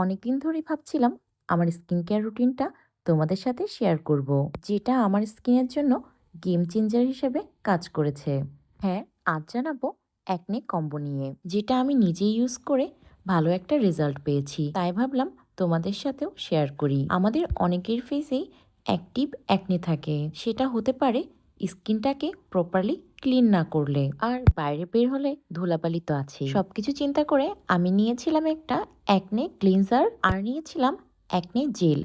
অনেকদিন ধরেই ভাবছিলাম আমার স্কিন কেয়ার রুটিনটা তোমাদের সাথে শেয়ার করব, যেটা আমার স্কিনের জন্য গেম চেঞ্জার হিসেবে কাজ করেছে। হ্যাঁ, আজ জানাবো অ্যাকনে কম্বো নিয়ে, যেটা আমি নিজেই ইউজ করে ভালো একটা রেজাল্ট পেয়েছি। তাই ভাবলাম তোমাদের সাথেও শেয়ার করি। আমাদের অনেকের ফেসেই অ্যাক্টিভ অ্যাকনে থাকে, সেটা হতে পারে স্কিনটাকে প্রপারলি ক্লিন না করলে, আর বাইরে বের হলে ধুলাবালি তো আছে। সবকিছু চিন্তা করে আমি নিয়েছিলাম একটা অ্যাকনে ক্লিনজার আর নিয়েছিলাম অ্যাকনে জেল,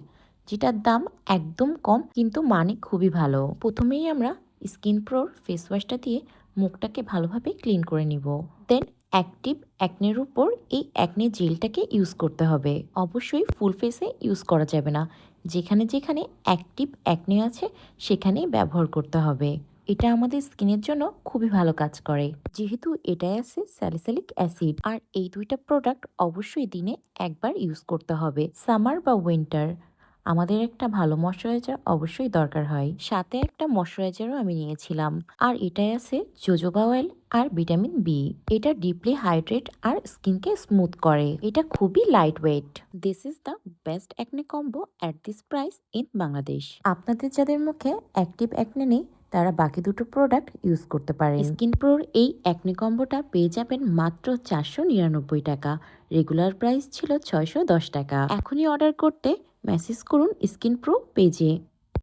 যেটার দাম একদম কম কিন্তু মানে খুবই ভালো। প্রথমেই আমরা স্কিন প্রোর ফেস ওয়াশটা দিয়ে মুখটাকে ভালোভাবে ক্লিন করে নিব। দেন অ্যাক্টিভ অ্যাকনের উপর এই অ্যাকনে জেলটাকে ইউজ করতে হবে। অবশ্যই ফুল ফেসে ইউজ করা যাবে না, যেখানে যেখানে অ্যাক্টিভ অ্যাকনে আছে সেখানেই ব্যবহার করতে হবে। এটা আমাদের স্কিনের জন্য খুবই ভালো কাজ করে, যেহেতু এটাই আছে স্যালিসাইলিক অ্যাসিড। আর এই দুইটা প্রোডাক্ট অবশ্যই দিনে একবার ইউজ করতে হবে। সামার বা উইন্টার আমাদের একটা ভালো ময়শ্চারাইজার অবশ্যই দরকার হয়। সাথে একটা ময়শ্চারাইজারও আমি নিয়েছিলাম, আর এটাই আছে জোজোবা অয়েল আর ভিটামিন বি। এটা ডিপলি হাইড্রেট আর স্কিনকে স্মুথ করে। এটা খুবই light weight. This is the best acne combo at this price in Bangladesh. আপনাদের যাদের মুখে অ্যাক্টিভ অ্যাকনে নেই, তারা বাকি দুটো প্রোডাক্ট ইউজ করতে পারেন। স্কিন প্রোর এই অ্যাকনে কম্বোটা পেয়ে যাবেন মাত্র 499 টাকা। রেগুলার প্রাইস ছিল 610 টাকা। এখনই অর্ডার করতে মেসেজ করুন স্কিন প্রো পেজে।